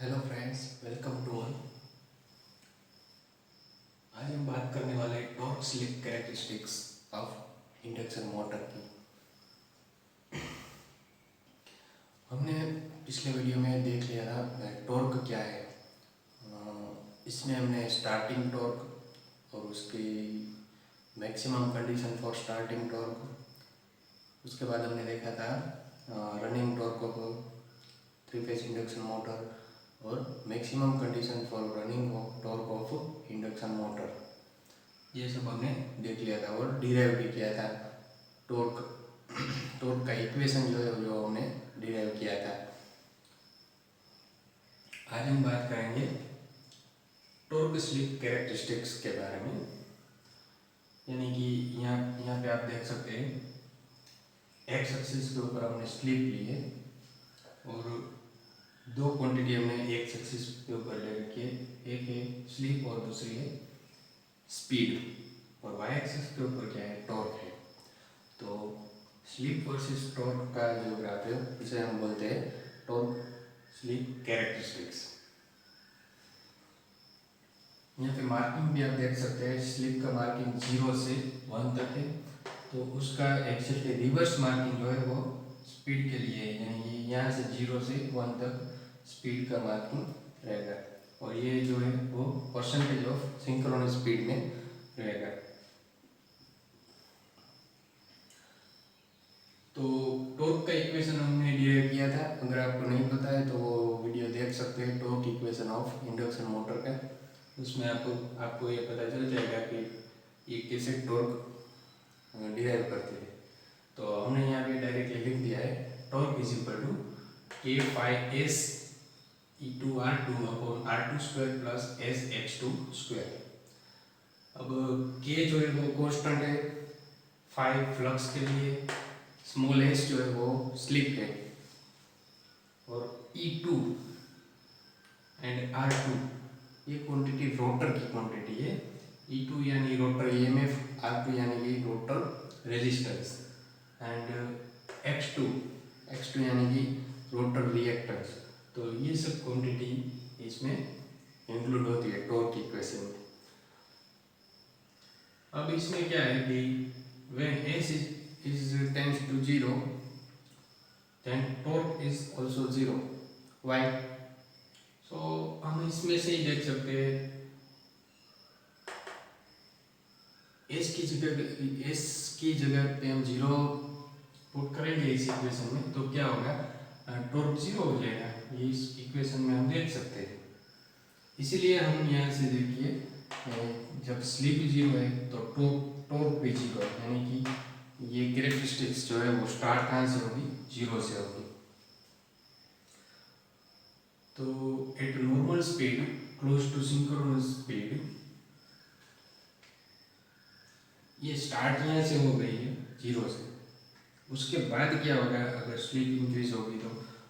Hello friends, welcome to all. आज हम बात करने वाले torque slip characteristics of induction motor की। हमने पिछले वीडियो में देख लिया था टॉर्क क्या है। इसमें हमने स्टार्टिंग टॉर्क और उसकी maximum condition for starting torque, उसके बाद हमने देखा था running torque of three phase induction motor और maximum condition for running torque of induction motor. ये सब हमने देख लिया था और डिराइव भी किया था। टॉर्क टॉर्क का इक्वेशन जो हमने डिराइव किया था। आज हम बात करेंगे टॉर्क स्लिप कैरेक्टरिस्टिक्स के बारे में। यानी कि यहाँ पे आप देख सकते हैं एक्स एक्सिस के ऊपर हमने स्लिप ली है और दो क्वांटिटी हमने एक्स एक्सिस के ऊपर ले रखी है। एक है स्लिप और दूसरी है स्पीड। और वाई एक्सिस के ऊपर क्या है, टॉर्क है। तो स्लिप वर्सेस टॉर्क का जो ग्राफ है इसे हम बोलते हैं टॉर्क स्लिप कैरेक्टरिस्टिक्स। यहाँ पे मार्किंग भी आप देख सकते हैं। स्लिप का मार्किंग 0 से 1 तक है, तो उसका एक्चुअली रिवर्स मार्किंग जो है वो स्पीड के लिए है। यानी कि यहाँ से 0 से 1 तक स्पीड का मार्किंग रहेगा और ये जो है वो परसेंटेज ऑफ सिंक्रोनस स्पीड में रहेगा। तो टॉर्क का इक्वेशन हमने डिराइव किया था। अगर आपको नहीं पता है तो वो वीडियो देख सकते हैं, torque equation of induction motor का। उसमें आपको ये पता चल जाएगा कि ये कैसे टॉर्क डिराइव करते हैं। तो हमने यहाँ पे डायरेक्टली लिख दिया है torque is equal to K phi S two R two upon R two square plus S X two square. अब के जो है वो कॉन्स्टेंट है, फाई फ्लक्स के लिए, स्मॉल एस जो है वो स्लिप है और E two and R two ये क्वांटिटी रोटर की क्वांटिटी है। ई टू यानी रोटर ईएमएफ, आर टू यानी कि rotor resistance and X two यानी कि रोटर रिएक्टेंस। तो ये सब क्वांटिटी इसमें इंक्लूड होती है टॉर्क इक्वेशन में। अब इसमें क्या है कि when s is tends to 0 then torque is also 0. Why? So हम इसमें से ही देख सकते हैं s की जगह पे हम 0 पुट करेंगे इस इक्वेशन में, तो क्या होगा, टॉर्क 0 हो जाएगा। ये इस इक्वेशन में हम देख सकते हैं। इसीलिए हम यहाँ से देखिए जब स्लिप 0 है तो टॉर्क भी 0 है। यानी कि ये कैरेक्टरिस्टिक्स जो है वो स्टार्ट कहाँ से होगी, 0 से होगी। तो at normal speed close to synchronous speed, ये स्टार्ट यहाँ से हो गई है 0 से। उसके बाद क्या होगा, अगर स्लिप इंक्रीज होगी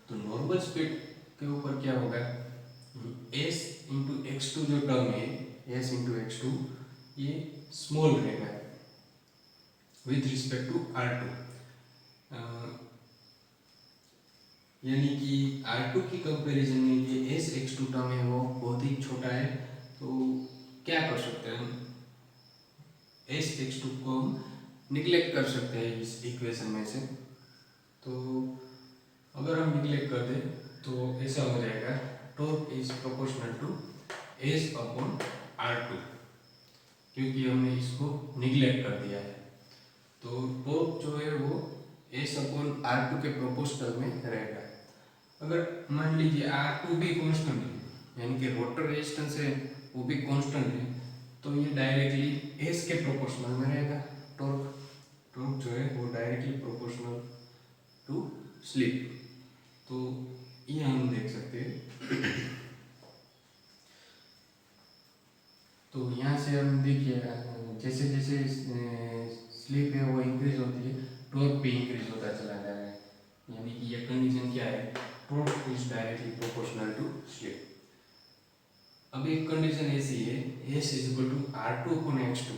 तो नॉर्मल स्पीड के ऊपर क्या होगा, s इंटू एक्स टू जो टर्म है, s इंटू एक्स टू ये स्मॉल रहेगा with respect to R two. यानी कि R2 की कंपैरिजन में ये S x2 टर्म है वो बहुत ही छोटा है। तो क्या कर सकते हैं हम, S x2 को हम निगलेक्ट कर सकते हैं इस इक्वेशन में से। तो अगर हम निगलेक्ट कर दें तो ऐसा हो जाएगा torque is proportional to S upon R2, क्योंकि हमने इसको निगलेक्ट कर दिया है। तो टॉर्क जो है वो S अपॉन R2 के प्रोपोर्शनल में रहेगा। अगर मान लीजिए R2 भी कांस्टेंट है, यानी कि रोटर रेजिस्टेंस है वो भी कांस्टेंट है, तो ये डायरेक्टली S के प्रोपोर्शनल में रहेगा। टॉर्क जो है वो डायरेक्टली प्रोपोर्शनल टू स्लिप। तो ये हम देख सकते हैं। तो यहाँ से हम देखिए जैसे जैसे स्लिप है वो इंक्रीज होती है, टॉर्क भी इंक्रीज होता चला जा रहा है। यानी कि ये कंडीशन क्या है, torque is directly proportional to slip. अब एक कंडीशन ऐसी है s is equal to R2 upon x2,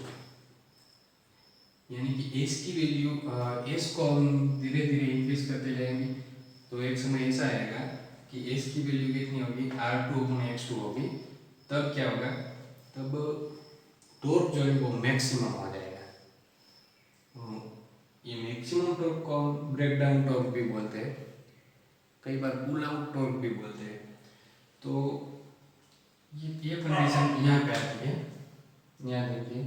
यानी कि s की वैल्यू s को हम धीरे धीरे इंक्रीज करते जाएंगे। तो एक समय ऐसा आएगा कि एस की वैल्यू कितनी होगी, R2/X2 होगी, तब क्या होगा, तब टॉर्क जो है वो मैक्सिमम हो जाएगा। ये मैक्सिमम टॉर्क को ब्रेक डाउन टॉर्क भी बोलते हैं, कई बार पुल आउट टॉर्क भी बोलते हैं। तो ये कंडीशन यहाँ पे आती है, यहाँ देखिए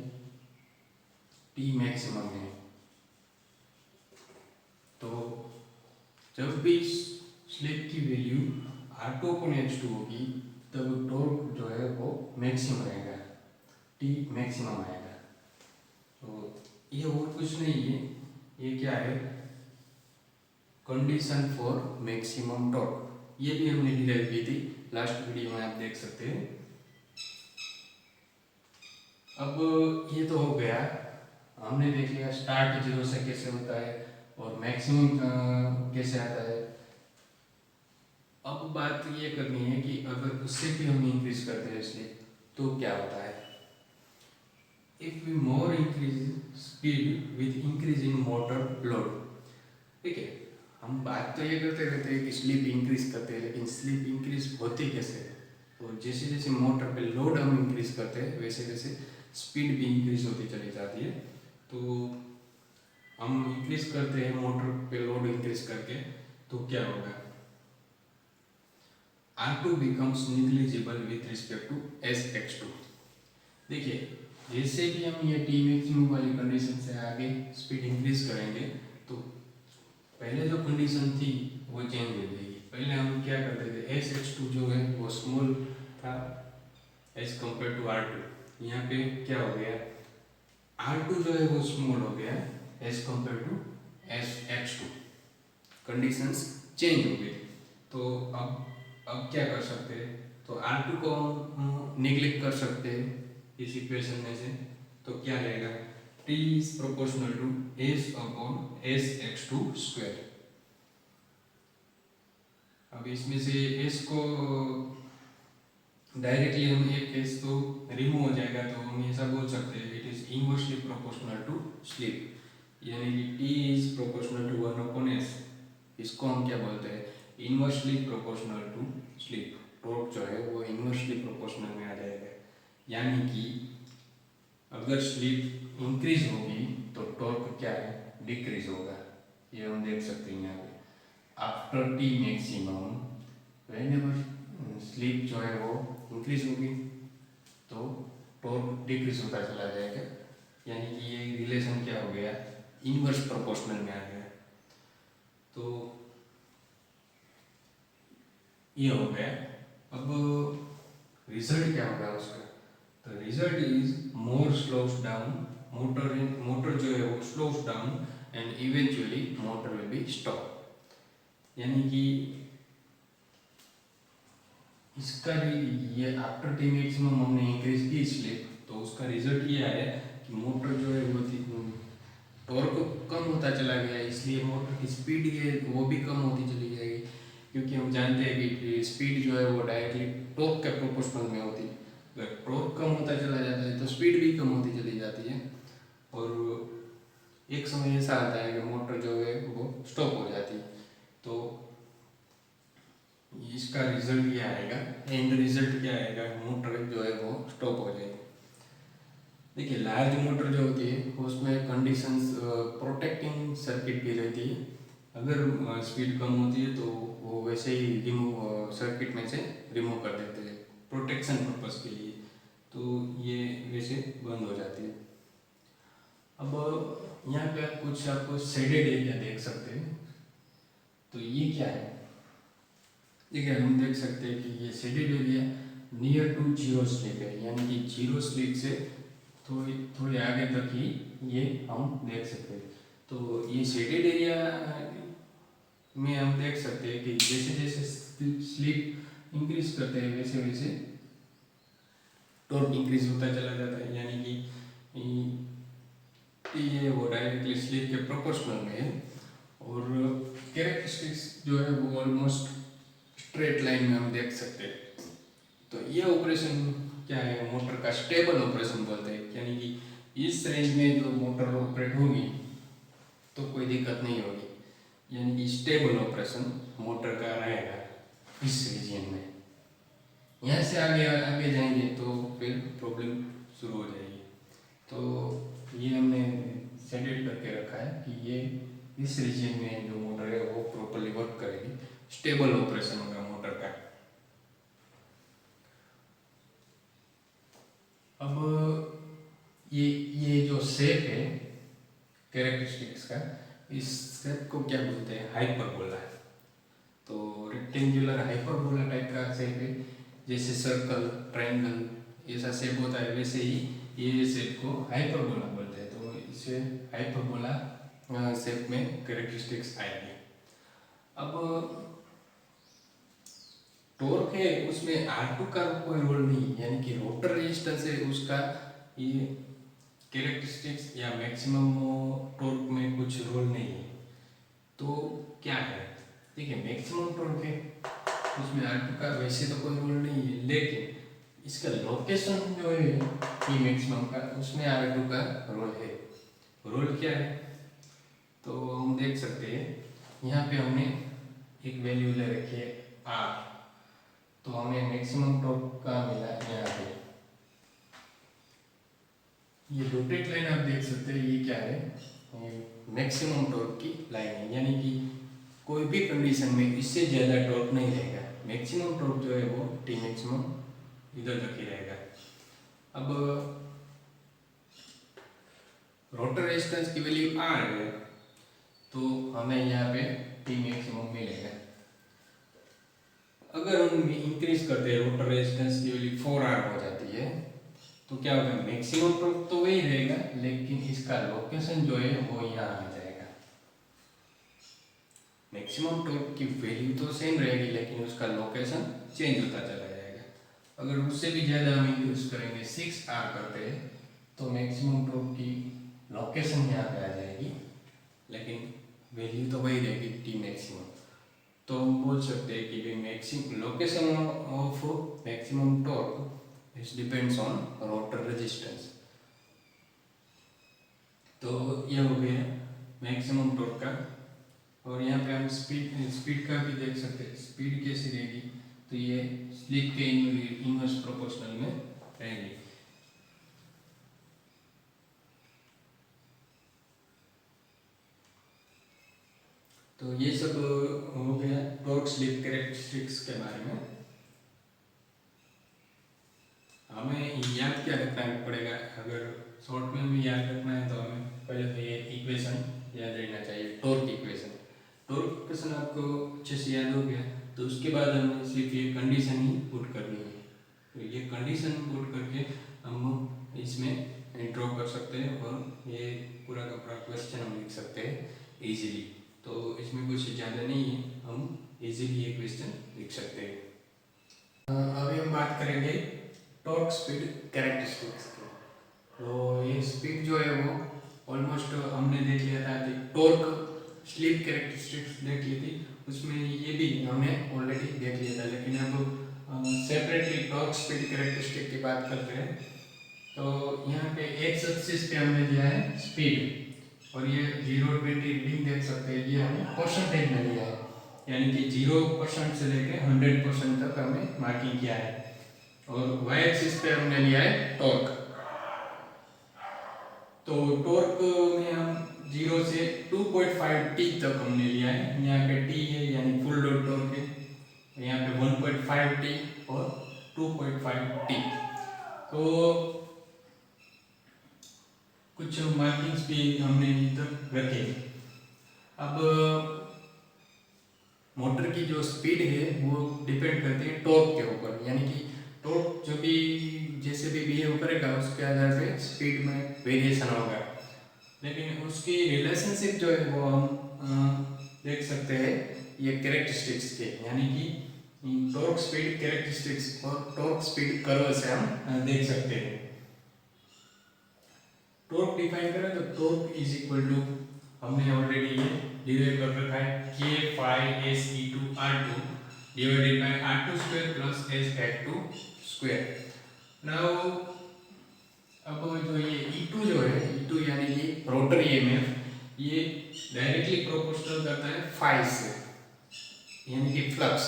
टी मैक्सिमम है। तो जब भी स्लिप की वैल्यू R2/X2 होगी तब टॉर्क जो है वो मैक्सिमम रहेगा, टी मैक्सिमम आएगा। तो ये और कुछ नहीं है, ये क्या है, कंडीशन फॉर मैक्सिमम टॉर्क। ये भी हमने डिराइव की थी लास्ट वीडियो में, आप देख सकते हैं। अब ये तो हो गया, हमने देख लिया स्टार्ट 0 से कैसे होता है और मैक्सिमम कैसे आता है। अब बात ये करनी है कि अगर उससे भी हम इंक्रीज करते हैं स्लिप तो क्या होता है। If we more increase speed with increase in motor load, ठीक है, हम बात तो ये करते रहते हैं कि स्लिप इंक्रीज करते हैं, लेकिन स्लिप इंक्रीज होती कैसे है। तो जैसे जैसे मोटर पे लोड हम इंक्रीज करते हैं वैसे वैसे स्पीड भी इंक्रीज होती चली जाती है। तो हम इंक्रीज करते हैं मोटर पे लोड इंक्रीज करके, तो क्या होगा, R2 becomes negligible with respect to SX2। देखिए जैसे भी हम ये टी मैक्सिमम वाली कंडीशन से आगे स्पीड इंक्रीज करेंगे तो पहले जो कंडीशन थी वो चेंज हो जाएगी। पहले हम क्या करते थे, SX2 जो है वो स्मॉल था एज कम्पेयर टू R2। यहाँ पे क्या हो गया, R2 जो है वो स्मॉल हो गया as compare to SX2, conditions change हो गई। तो अब क्या कर सकते हैं, तो R2 को हम निगलेक्ट कर सकते हैं इस इक्वेशन में से। तो क्या रहेगा, T is proportional to S/SX2 square. अब इसमें से S को डायरेक्टली हम एक S तो रिमूव हो जाएगा, तो हम ऐसा बोल सकते हैं it is inversely proportional to slip, यानी कि T is proportional to 1/S। इसको हम क्या बोलते हैं, inversely proportional to slip. Torque जो है वो इनवर्सली प्रोपोर्शनल में आ जाएगा, यानी कि अगर स्लिप इंक्रीज होगी तो टॉर्क क्या है, डिक्रीज होगा। ये हम देख सकते हैं यहाँ पे, after T maximum whenever slip जो है वो इंक्रीज होगी तो टॉर्क डिक्रीज होता चला जाएगा, यानी कि ये रिलेशन क्या हो गया, इनवर्स प्रोपोर्शनल में आ गया। तो ये हो गया। अब रिजल्ट क्या होगा उसका, तो result is more slows down, motor जो है वो slows down and eventually motor will be stop. यानी कि इसका ये आफ्टर टी मैक्सिमम हमने इंक्रीज की स्लिप, तो उसका रिजल्ट ये आया कि मोटर जो है वो टॉर्क कम होता चला गया, इसलिए मोटर की स्पीड है वो भी कम होती चली जाएगी, क्योंकि हम जानते हैं कि स्पीड जो है वो डायरेक्टली टॉर्क के प्रोपोर्शनल में होती है। अगर टॉर्क कम होता चला जाता है तो स्पीड भी कम होती चली जाती है, और एक समय ऐसा आता है कि मोटर जो है वो स्टॉप हो जाती है। तो इसका रिजल्ट क्या आएगा, एंड रिजल्ट क्या आएगा, मोटर जो है वो स्टॉप हो जाएगी। देखिए लार्ज मोटर जो होती है उसमें कंडीशंस प्रोटेक्टिंग सर्किट भी रहती है। अगर स्पीड कम होती है तो वो वैसे ही रिमूव सर्किट में से रिमूव कर देते हैं प्रोटेक्शन पर्पस के लिए, तो ये वैसे बंद हो जाती है। अब यहाँ पे आप कुछ आपको शेडेड एरिया देख सकते हैं, तो ये क्या है, देखिए हम देख सकते हैं कि ये shaded area near to zero slip है, यानी कि जीरो स्लिप से थोड़ी आगे तक ही ये हम देख सकते हैं। तो ये शेडेड एरिया में हम देख सकते हैं कि जैसे जैसे स्लिप इंक्रीज करते हैं वैसे वैसे टॉर्क इंक्रीज होता चला जाता है, यानी कि ये वो डायरेक्टली स्लिप के प्रोपोर्शनल में है, और कैरेक्टरिस्टिक्स जो है वो ऑलमोस्ट स्ट्रेट लाइन में हम देख सकते हैं। तो ये ऑपरेशन क्या है, मोटर का स्टेबल ऑपरेशन बोलते हैं, यानी कि इस रेंज में जो मोटर ऑपरेट होगी तो कोई दिक्कत नहीं होगी, यानी कि स्टेबल ऑपरेशन मोटर का रहेगा। इस रीजन में। यहाँ से आगे आगे जाएंगे तो फिर प्रॉब्लम शुरू हो जाएगी। तो ये हमने सेटल करके रखा है कि ये इस रीजन में जो मोटर है वो प्रॉपर्ली वर्क करेगी, स्टेबल ऑपरेशन होगा मोटर का। अब ये जो शेप है कैरेक्टरिस्टिक्स का, इस शेप को क्या बोलते हैं? हाइपरबोला। तो रेक्टेंगुलर हाइपरबोला टाइप का शेप है, जैसे सर्कल, ट्रायंगल ऐसा शेप होता है, वैसे ही ये शेप को हाइपरबोला बोलते हैं। तो इसे हाइपरबोला शेप में कैरेक्टरिस्टिक्स आएगी। अब टॉर्क है उसमें R2 का कोई रोल नहीं, यानी कि रोटर रेजिस्टेंस है उसका ये कैरेक्टरिस्टिक्स या मैक्सिमम टॉर्क में कुछ रोल नहीं है। तो क्या है, देखिए मैक्सिमम टॉर्क है उसमें R2 का वैसे तो कोई रोल नहीं है, लेकिन इसका लोकेशन जो है ये मैक्सिमम का, उसमें R2 का रोल है। रोल क्या है तो हम देख सकते हैं, यहाँ पे हमने एक वैल्यू ले रखी है R, तो हमें मैक्सिमम टॉर्क का मिला यहाँ पे। ये डॉटेड लाइन आप देख सकते हैं, ये क्या है, ये मैक्सिमम टॉर्क की लाइन है, यानी कि कोई भी कंडीशन में इससे ज़्यादा टॉर्क नहीं रहेगा। मैक्सिमम टॉर्क जो है वो T मैक्सिमम इधर तक ही रहेगा। अब रोटर रेजिस्टेंस की वैल्यू R है, तो हमें यहाँ पे T मैक्सिमम मिलेगा। अगर हम इंक्रीज करते हैं रोटर रेजिस्टेंस की वैल्यू 4R हो जाती है, तो क्या होगा, मैक्सिमम टॉर्क तो वही रहेगा, लेकिन इसका लोकेशन जो है वो यहाँ आ जाएगा। मैक्सिमम टॉर्क की वैल्यू तो सेम रहेगी, लेकिन उसका लोकेशन चेंज होता चला जाएगा। अगर उससे भी ज़्यादा हम इंक्रीज करेंगे, 6R करते हैं, तो मैक्सिमम टॉर्क की लोकेशन यहाँ पे आ जाएगी, लेकिन वैल्यू तो वही रहेगी T मैक्सिमम। तो हम बोल सकते हैं कि maximum location of maximum torque it depends on rotor resistance. तो ये हो गया मैक्सिमम टॉर्क का। और यहाँ पे हम स्पीड का भी देख सकते हैं, स्पीड कैसी रहेगी, तो ये स्लिप के इनवर्स प्रोपोर्शनल में रहेगी। तो ये सब हो गया टॉर्क स्लिप कैरेक्टरिस्टिक्स के बारे में। हमें याद क्या रखना पड़ेगा, अगर शॉर्ट में भी याद रखना है तो हमें पहले तो ये इक्वेशन याद रहना चाहिए, टॉर्क इक्वेशन। टॉर्क इक्वेशन आपको अच्छे से याद हो गया, तो उसके बाद हमें सिर्फ ये कंडीशन ही पुट करनी है। तो ये कंडीशन पुट करके हम इसमें ड्रॉ कर सकते हैं और ये पूरा का पूरा क्वेश्चन हम लिख सकते हैं इजीली। तो इसमें कुछ ज़्यादा नहीं है, हम इजीली ये क्वेश्चन लिख सकते हैं। अभी हम बात करेंगे टॉर्क स्पीड कैरेक्टरिस्टिक्स की। तो ये स्पीड जो है वो ऑलमोस्ट हमने देख लिया था कि टॉर्क स्लिप कैरेक्टरिस्टिक्स देख ली थी, उसमें ये भी हमने ऑलरेडी देख लिया था। लेकिन अब सेपरेटली टॉर्क स्पीड कैरेक्टरिस्टिक की बात करते हैं। तो यहाँ पे एक्स एक्सिस पे हमने लिया है स्पीड, और ये 0-20 रीडिंग देख सकते हैं, ये हमने परसेंटेज में लिया है, यानी कि 0% से लेकर 100% तक हमने मार्किंग किया है। और वाई एक्सिस पे हमने लिया है टॉर्क। तो टॉर्क में हम 0 से 2.5T तक हमने लिया है, यहाँ पे T है यानी फुल लोड टॉर्क है, यहाँ पे 1.5T और 2.5T। तो कुछ मार्किंग्स भी हमने इधर रखे। अब मोटर की जो स्पीड है वो डिपेंड करती है टॉर्क के ऊपर, यानी कि टॉर्क जो भी जैसे भी बिहेव करेगा उसके आधार पे स्पीड में वेरिएशन होगा। लेकिन उसकी रिलेशनशिप जो है वो हम देख सकते हैं ये कैरेक्टरिस्टिक्स के, यानी कि टॉर्क स्पीड कैरेक्टरिस्टिक्स और टॉर्क स्पीड कर्व से हम देख सकते हैं। टॉर्क डिफाइन करें तो टॉर्क इज इक्वल टू, हमने ऑलरेडी ये डिराइव कर रखा है, K phi S E2 R2 divided by R2 square plus S F2 square. Now अब जो ये E2 जो है, E2 यानी कि रोटर EMF, ये डायरेक्टली प्रोपोर्शनल करता है फाई से, यानी कि फ्लक्स।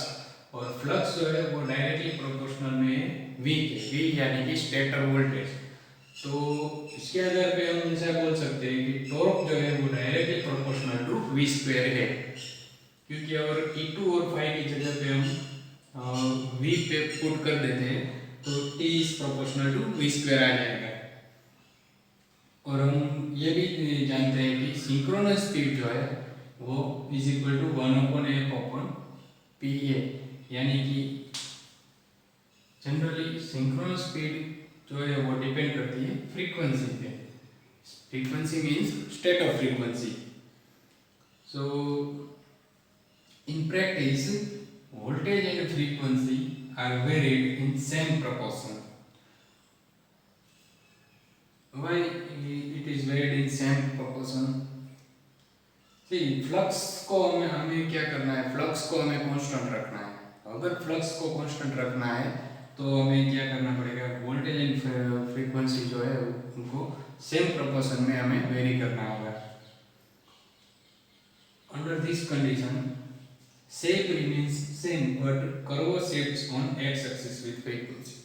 और फ्लक्स जो है वो डायरेक्टली प्रोपोर्शनल में वी के, वी यानी कि स्टेटर वोल्टेज। तो इसके आधार पे हम ऐसा बोल सकते हैं कि टॉर्क जो है वो directly proportional to V square है, क्योंकि अगर T2 और फाई की जगह पे हम वी पे पुट कर देते हैं तो T is proportional to V square आ जाएगा। और हम ये भी जानते हैं कि सिंक्रोनस स्पीड जो है वो इज इक्वल टू 1/f/pa, यानी कि जनरली सिंक्रोनस स्पीड जो है वो डिपेंड करती है फ्रीक्वेंसी पे। Frequency means state of frequency. So in practice voltage and frequency are varied in same proportion. Why it is varied in same proportion? See, flux को हमें क्या करना है, फ्लक्स को हमें कांस्टेंट रखना है। अगर फ्लक्स को कांस्टेंट रखना है तो हमें क्या करना पड़ेगा, वोल्टेज एंड फ्रीक्वेंसी जो है उनको सेम प्रोपोर्शन में हमें वेरी करना होगा। Under this condition shape remains same but curve shapes on x axis with frequency.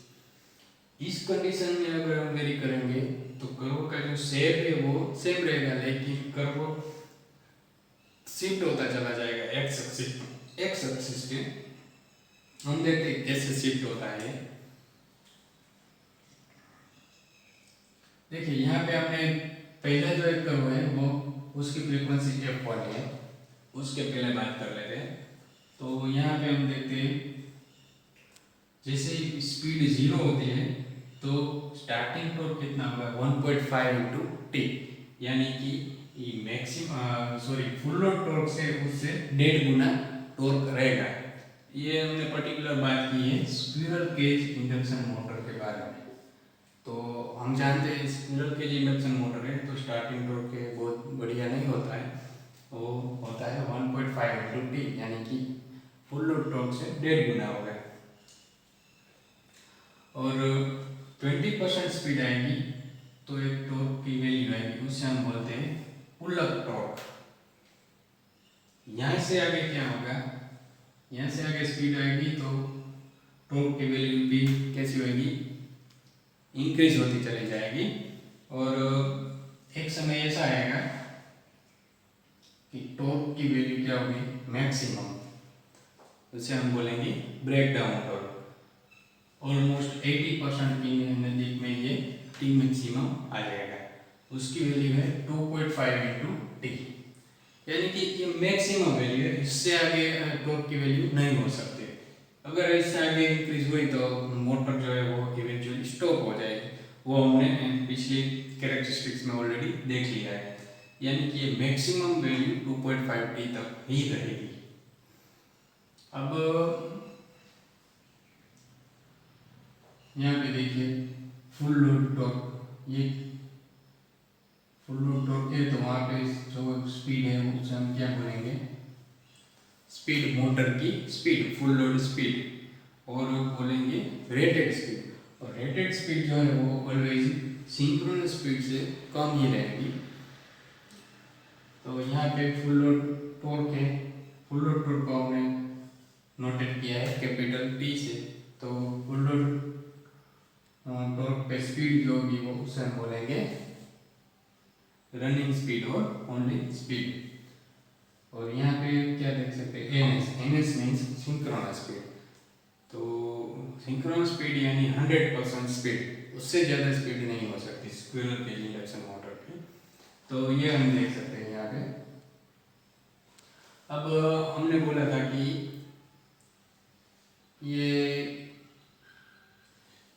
इस कंडीशन में अगर हम वेरी करेंगे तो कर्व का जो शेप है वो सेम रहेगा, लेकिन कर्व शिफ्ट होता चला जाएगा x एक्सिस पे। हम देखते हैं कैसे शिफ्ट होता है। देखिए यहाँ पे हमने पहला जो एक कर्व है वो उसकी फ्रीक्वेंसी f1 है, उसके पहले बात कर लेते हैं। तो यहाँ पे हम देखते हैं जैसे ही स्पीड 0 होती है तो स्टार्टिंग टॉर्क कितना होगा, 1.5 इंटू टी, यानी कि मैक्सिमम फुल लोड टॉर्क से उससे 1.5 गुना टॉर्क रहेगा। ये हमने पर्टिकुलर बात की है स्क्विरल केज इंडक्शन मोटर के बारे में। तो हम जानते हैं स्क्विरल केज इंडक्शन मोटर है तो स्टार्टिंग टॉर्क के बहुत बढ़िया नहीं होता है, वो होता है 1.5 इंटू टी, यानी कि फुल लोड टॉर्क से 1.5 गुना होगा। और 20% स्पीड आएगी तो एक टॉर्क की वैल्यू आएगी, उससे हम बोलते हैं पुल अप टॉर्क। यहाँ से आगे क्या होगा, यहाँ से आगे स्पीड आएगी तो टॉर्क की वैल्यू भी कैसी होगी, इंक्रीज होती चली जाएगी। और एक समय ऐसा आएगा कि टॉर्क की वैल्यू क्या होगी, मैक्सिमम, उसे हम बोलेंगे ब्रेक डाउन टॉर्क। ऑलमोस्ट 80% की नज़दीक में ये टी मैक्सिमम आ जाएगा, उसकी वैल्यू है 2.5 इंटू टी, यानी कि ये मैक्सिमम वैल्यू है, इससे आगे टॉर्क की वैल्यू नहीं हो सकती। अगर इससे आगे इंक्रीज हुई तो मोटर जो है वो इवेंचुअली स्टॉप हो जाएगी, वो हमने पिछली कैरेक्टरिस्टिक्स में ऑलरेडी देख लिया है, यानी कि ये मैक्सिमम वैल्यू 2.5 टी तक ही रहेगी। अब यहाँ पे देखिए फुल लोड टॉर्क, ये फुल लोड टॉर्क है तो वहाँ पे जो स्पीड है उसे हम क्या बोलेंगे, स्पीड, मोटर की स्पीड, फुल लोड स्पीड, और बोलेंगे रेटेड स्पीड। और रेटेड स्पीड जो है वो ऑलवेज सिंक्रोनस स्पीड से कम ही रहेगी। तो यहाँ पे फुल लोड टॉर्क है, फुल लोड टॉर्क को हमने नोटेट किया है कैपिटल टी से। तो फुल लोड टॉर्क पे स्पीड जो होगी वो उसे हम बोलेंगे रनिंग स्पीड और ओनली स्पीड। और यहाँ पे क्या देख सकते हैं, एनएस मीन्स सिंक्रोनस स्पीड। तो सिंक्रोनस स्पीड यानी 100% स्पीड, उससे ज़्यादा स्पीड नहीं हो सकती स्क्विरल केज इंडक्शन मोटर की। तो ये हम देख सकते हैं यहाँ पे। अब हमने बोला था कि ये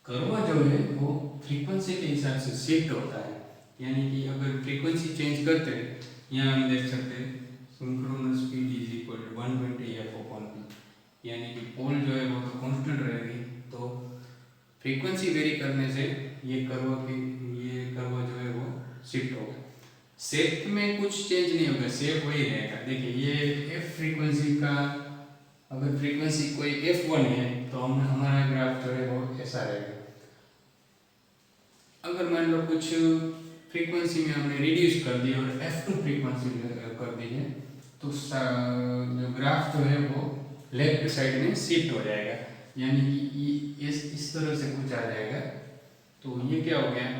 कर्व जो है वो फ्रीक्वेंसी के हिसाब से शिफ्ट होता है, यानी कि अगर फ्रीक्वेंसी चेंज करते हैं, यहाँ हम देख सकते हैं synchronous speed is equal to 120 f/p, यानी कि पोल जो है वो तो कांस्टेंट रहेगी, तो फ्रीक्वेंसी वेरी करने से ये कर्व जो है वो शिफ्ट होगा। शेप में कुछ चेंज नहीं होगा, शेप वही रहेगा। देखिए ये एफ फ्रीक्वेंसी का, अगर फ्रीक्वेंसी कोई f1 है तो हमारा ग्राफ जो है वो ऐसा रहेगा। अगर मान लो कुछ फ्रीक्वेंसी में हमने रिड्यूस कर दी और f2 फ्रीक्वेंसी कर दी है तो जो ग्राफ जो है वो लेफ्ट साइड में शिफ्ट हो जाएगा, यानी कि इस तरह से कुछ आ जाएगा। तो ये क्या हो गया,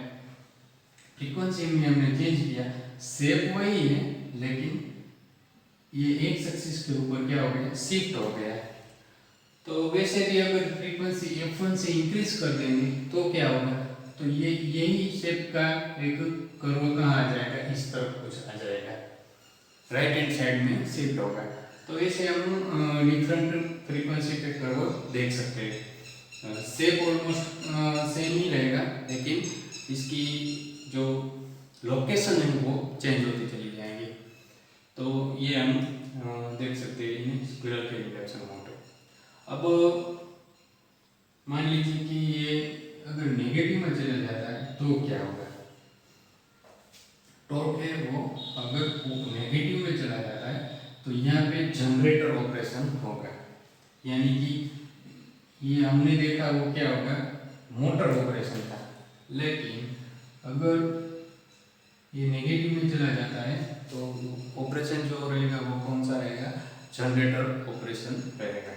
फ्रीक्वेंसी में हमने चेंज किया, शेप वही है लेकिन ये एक्स एक्सिस के ऊपर क्या हो गया, शिफ्ट हो गया। तो वैसे भी अगर फ्रीक्वेंसी f1 से इंक्रीज कर देंगे तो क्या होगा, तो ये यही शेप का एक कर्व कहाँ आ जाएगा, इस तरफ कुछ आ जाएगा, राइट हैंड साइड में शिफ्ट होगा। तो ऐसे हम डिफरेंट फ्रीक्वेंसी पे कर्व देख सकते हैं। शेप ऑलमोस्ट सेम ही रहेगा लेकिन इसकी जो लोकेशन है वो चेंज होती चली जाएंगी। तो ये हम देख सकते हैं इन स्क्विरल के इंडक्शन मोटर। अब मान लीजिए कि ये अगर नेगेटिव में चला जाता है तो क्या होगा, टॉर्क है वो अगर नेगेटिव में चला जाता है तो यहाँ पे जनरेटर ऑपरेशन होगा, यानी कि ये हमने देखा वो क्या होगा, मोटर ऑपरेशन था। लेकिन अगर ये नेगेटिव में चला जाता है तो ऑपरेशन जो रहेगा वो कौन सा रहेगा, जनरेटर ऑपरेशन रहेगा।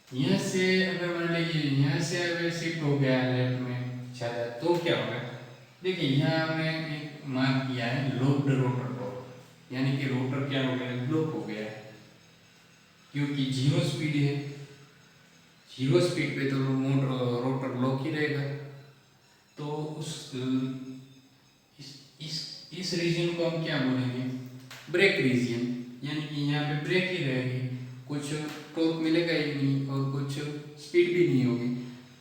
यहाँ से अगर मान लीजिए यहाँ से अगर शिफ्ट हो गया लेफ्ट में ज़्यादा तो क्या होगा, देखिए यहाँ हमने एक मार्क किया है लॉक्ड रोटर टॉर्क, यानी कि रोटर क्या हो गया, ब्लॉक हो गया क्योंकि जीरो स्पीड है। जीरो स्पीड पे तो मोटर रोटर लॉक ही रहेगा। तो उस इस रीजन को हम क्या बोलेंगे, ब्रेक रीजन, यानी कि यहाँ पे ब्रेक ही रहेगी, कुछ टॉर्क मिलेगा ही नहीं और कुछ स्पीड भी नहीं होगी।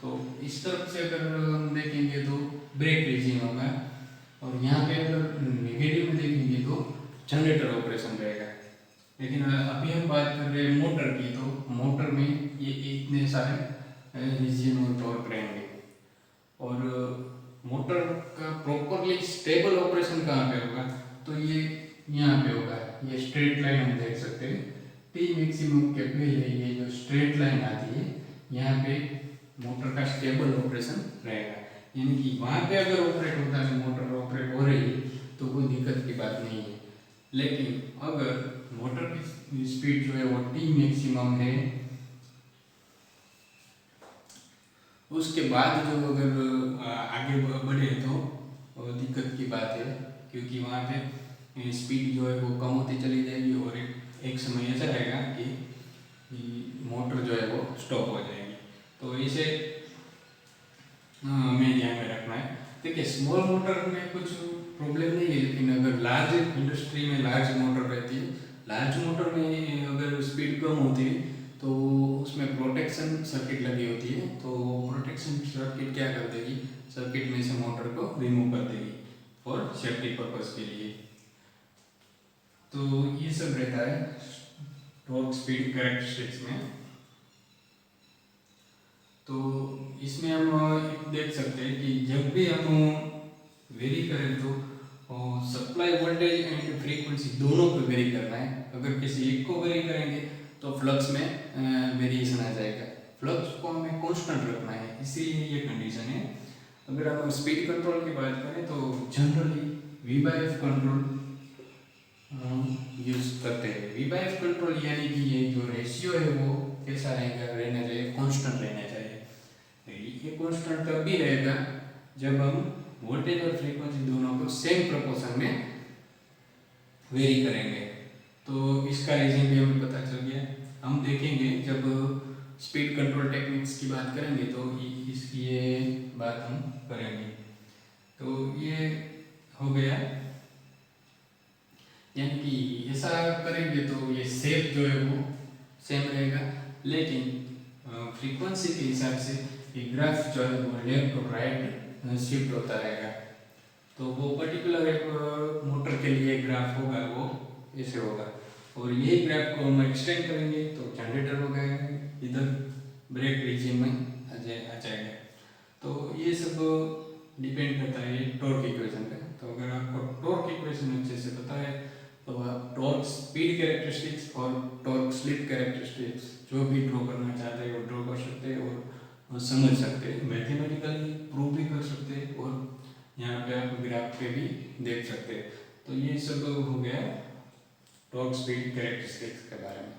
तो इस तरफ से अगर हम देखेंगे तो ब्रेक रीजन होगा, और यहाँ पे अगर नेगेटिव में देखेंगे तो जनरेटर ऑपरेशन रहेगा। लेकिन अभी हम बात कर रहे हैं मोटर की, तो मोटर में ये इतने सारे रीजन और टॉर्क रहेंगे। और मोटर का प्रॉपरली स्टेबल ऑपरेशन कहाँ पे होगा, तो ये यहाँ पे होगा। ये स्ट्रेट लाइन हम देख सकते हैं, टी मैक्सिमम के पहले ये जो स्ट्रेट लाइन आती है यहाँ पे मोटर का स्टेबल ऑपरेशन रहेगा, यानी कि वहाँ पे अगर ऑपरेट होता है, मोटर ऑपरेट हो रही है तो कोई दिक्कत की बात नहीं है। लेकिन अगर मोटर की स्पीड जो है वो टी मैक्सिमम है, उसके बाद जो अगर आगे बढ़े तो दिक्कत की बात है, क्योंकि वहाँ पे स्पीड जो है वो कम होती चली जाएगी और एक समय ऐसा रहेगा कि मोटर जो है वो स्टॉप हो जाएगी। तो इसे हमें ध्यान में रखना है। देखिए स्मॉल मोटर में कुछ प्रॉब्लम नहीं है, लेकिन अगर लार्ज इंडस्ट्री में लार्ज मोटर रहती है, लार्ज मोटर में अगर स्पीड कम होती है तो उसमें प्रोटेक्शन सर्किट लगी होती है, तो प्रोटेक्शन सर्किट क्या कर देगी, सर्किट में से मोटर को रिमूव कर देगी फॉर सेफ्टी पर्पस के लिए। तो ये सब रहता है टॉर्क स्पीड कैरेक्टरिस्टिक्स में। तो इसमें हम देख सकते हैं कि जब भी हम वेरी करें तो सप्लाई वोल्टेज एंड फ्रीक्वेंसी दोनों को वेरी करना है। अगर किसी एक को वेरी करेंगे तो फ्लक्स में वेरिएशन आ जाएगा, फ्लक्स को हमें कांस्टेंट रखना है, इसीलिए ये कंडीशन है। अगर हम स्पीड कंट्रोल की बात करें तो जनरली V/F कंट्रोल यूज करते हैं। V/F कंट्रोल यानी कि ये जो रेशियो है वो कैसा रहेगा, रहना चाहिए, कांस्टेंट रहना चाहिए। ये कांस्टेंट तभी रहेगा जब हम वोल्टेज और फ्रीक्वेंसी दोनों को सेम प्रोपोर्शन में वेरी करेंगे। तो इसका रीजन भी हमें पता चल गया। हम देखेंगे जब स्पीड कंट्रोल टेक्निक्स की बात करेंगे तो इसकी ये बात हम करेंगे। तो ये हो गया, यानी कि ऐसा करेंगे तो ये शेप जो है वो सेम रहेगा, लेकिन फ्रीक्वेंसी के हिसाब से ये ग्राफ जो है वो लेफ्ट और राइट शिफ्ट होता रहेगा। तो वो पर्टिकुलर एक मोटर के लिए ग्राफ होगा वो ऐसे होगा, और यही ग्राफ को हम एक्सटेंड करेंगे तो जनरेटर हो गया, इधर ब्रेक रीजन में आ जाएगा। तो ये सब डिपेंड करता है टॉर्क इक्वेशन पे। तो अगर आपको टॉर्क इक्वेशन अच्छे से पता है तो आप टॉर्क स्पीड कैरेक्टरिस्टिक्स और टॉर्क स्लिप कैरेक्टरिस्टिक्स जो भी ड्रॉ करना चाहते हैं वो ड्रॉ कर सकते हैं और समझ सकते हैं, मैथमेटिकली प्रूव भी कर सकते हैं, और यहाँ पे आप ग्राफ पे भी देख सकते हैं। तो ये सब हो गया टॉर्क स्पीड कैरेक्टरिस्टिक्स के बारे में।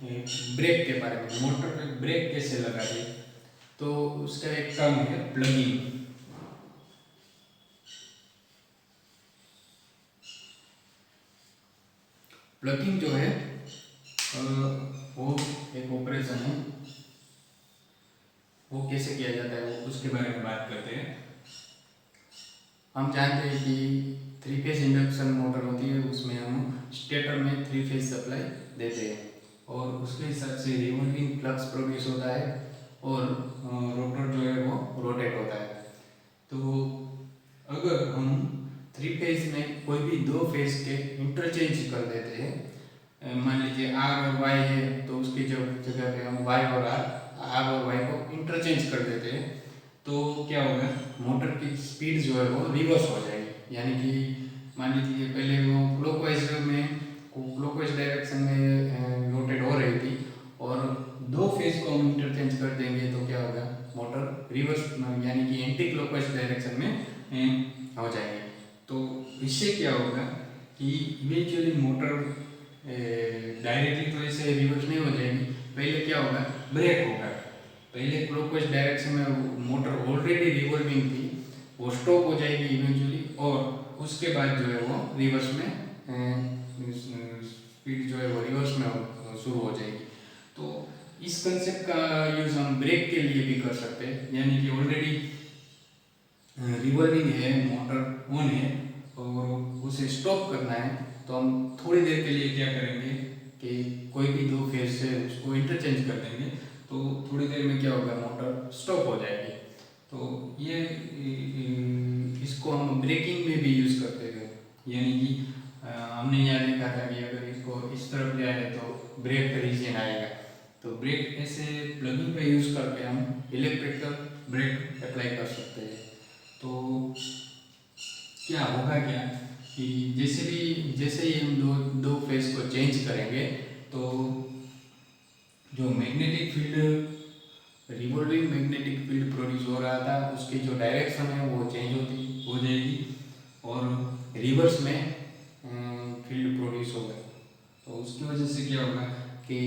ब्रेक के बारे में, मोटर पे ब्रेक कैसे लगाते हैं, तो उसका एक काम है प्लगिंग। प्लगिंग जो है वो एक ऑपरेशन है, वो कैसे किया जाता है वो उसके बारे में बात करते हैं। हम जानते हैं कि 3 फेज इंडक्शन मोटर होती है, उसमें हम स्टेटर में 3 फेज सप्लाई देते हैं और उसके हिसाब से रिवॉल्विंग फ्लक्स प्रोड्यूस होता है और रोटर जो है वो रोटेट होता है। तो अगर हम 3 फेज में कोई भी 2 फेज के इंटरचेंज कर देते हैं, मान लीजिए आर और वाई है, तो उसकी जगह पे हम वाई और आर और वाई को इंटरचेंज कर देते हैं, तो क्या होगा, मोटर की स्पीड जो है वो रिवर्स हो जाएगी। यानी कि मान लीजिए पहले वो क्लॉकवाइज डायरेक्शन में रोटेट हो रही थी और 2 फेज को हम इंटरचेंज कर देंगे तो क्या होगा, मोटर रिवर्स यानी कि एंटी क्लॉकवाइज डायरेक्शन में हो जाएगी। तो इससे क्या होगा कि इवेंचुअली मोटर डायरेक्टली तो ऐसे रिवर्स नहीं हो जाएगी, पहले क्या होगा, ब्रेक होगा। पहले क्लॉकवाइज डायरेक्शन में मोटर ऑलरेडी रिवॉल्विंग थी, वो स्टॉप हो जाएगी इवेंचुअली और उसके बाद जो है वो रिवर्स में स्पीड जो है वो रिवर्स में शुरू हो जाएगी। तो इस कंसेप्ट का यूज हम ब्रेक के लिए भी कर सकते हैं, यानी कि ऑलरेडी रिवॉल्विंग है, मोटर ऑन है और उसे स्टॉप करना है, तो हम थोड़ी देर के लिए क्या करेंगे कि कोई भी 2 फेज से उसको इंटरचेंज कर देंगे, तो थोड़ी देर में क्या होगा, मोटर स्टॉप हो जाएगी। तो ये इसको हम ब्रेकिंग में भी यूज़ करते हैं, यानी कि हमने यहाँ देखा था कि अगर इसको इस तरफ ले आए तो ब्रेक का रीजन आएगा, तो ब्रेक ऐसे प्लगिंग का यूज़ करके हम इलेक्ट्रिकल ब्रेक अप्लाई कर सकते हैं। तो क्या होगा क्या कि जैसे ही हम दो फेज को चेंज करेंगे, तो जो magnetic field, revolving magnetic field produce हो रहा था, उसकी जो डायरेक्शन है वो चेंज हो जाएगी और रिवर्स में फील्ड प्रोड्यूस होगा। तो उसकी वजह से क्या होगा कि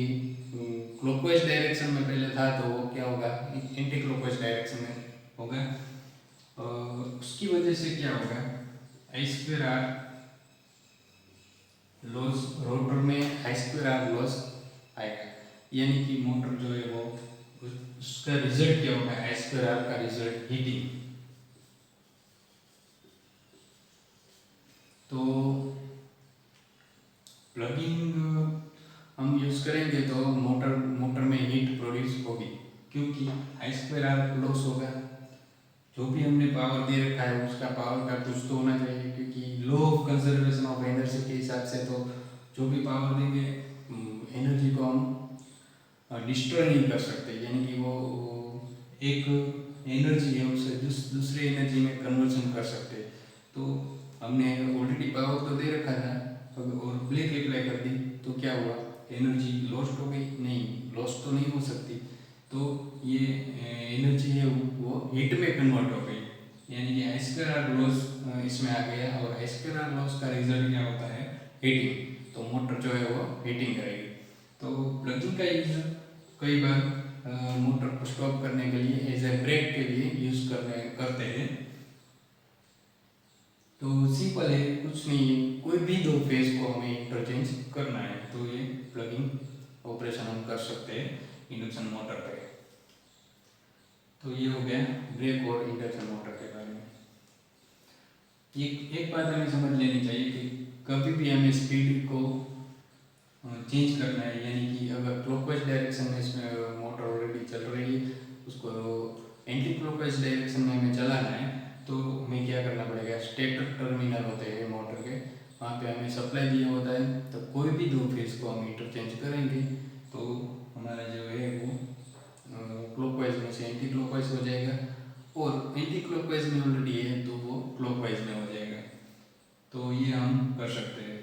क्लॉकवाइज डायरेक्शन में पहले था, तो वो क्या होगा, एंटी क्लॉकवाइज डायरेक्शन में होगा। उसकी वजह से क्या होगा, I2R लॉस, रोटर में I2R लॉस आएगा, यानी कि मोटर जो है वो उसका रिजल्ट क्या होगा, I2R का रिजल्ट हीटिंग। तो प्लगिंग हम यूज करेंगे तो मोटर में हीट प्रोड्यूस होगी, क्योंकि I2R लॉस होगा। जो भी हमने पावर दे रखा है उसका पावर का कुछ तो होना चाहिए, क्योंकि law of conservation of energy के हिसाब से तो जो भी पावर देंगे एनर्जी को हम डिस्ट्रॉय नहीं कर सकते, यानी कि वो एक एनर्जी है उसे दूसरे एनर्जी में कन्वर्सन कर सकते। तो हमने ऑलरेडी पावर तो दे रखा था और ब्रेक अप्लाई कर दी, तो क्या हुआ, एनर्जी लॉस्ट हो गई? नहीं, लॉस्ट तो नहीं हो सकती। तो ये एनर्जी है वो हीट में कन्वर्ट हो गई, यानी कि I2R लॉस इसमें आ गया और I2R लॉस का रिजल्ट क्या होता है, हीटिंग। तो मोटर जो है वो हीटिंग करेगी। तो प्लगिंग का यूज कई बार मोटर को स्टॉप करने के लिए एज ए ब्रेक के लिए यूज करते हैं। तो सिंपल है, कुछ नहीं है, कोई भी 2 फेज को हमें इंटरचेंज करना है, तो ये प्लगिंग ऑपरेशन हम कर सकते हैं इंडक्शन मोटर पे। तो ये हो गया ब्रेक और इंडक्शन मोटर के बारे में। एक बात हमें समझ लेनी चाहिए कि कभी भी हमें स्पीड को चेंज करना है, यानी कि अगर क्लॉकवाइज डायरेक्शन में इसमें मोटर ऑलरेडी चल रही है, उसको एंटी क्लॉकवाइज डायरेक्शन में हमें चलाना है, तो हमें क्या करना पड़ेगा, स्टेटर टर्मिनल होते हैं मोटर के, वहाँ पे हमें सप्लाई दिया होता है, तो कोई भी 2 फेज को हम इंटरचेंज करेंगे तो हमारा जो है वो क्लॉकवाइज में से एंटी क्लॉकवाइज हो जाएगा, और एंटी क्लॉकवाइज में ऑलरेडी है तो वो क्लॉकवाइज में हो जाएगा। तो ये हम कर सकते हैं।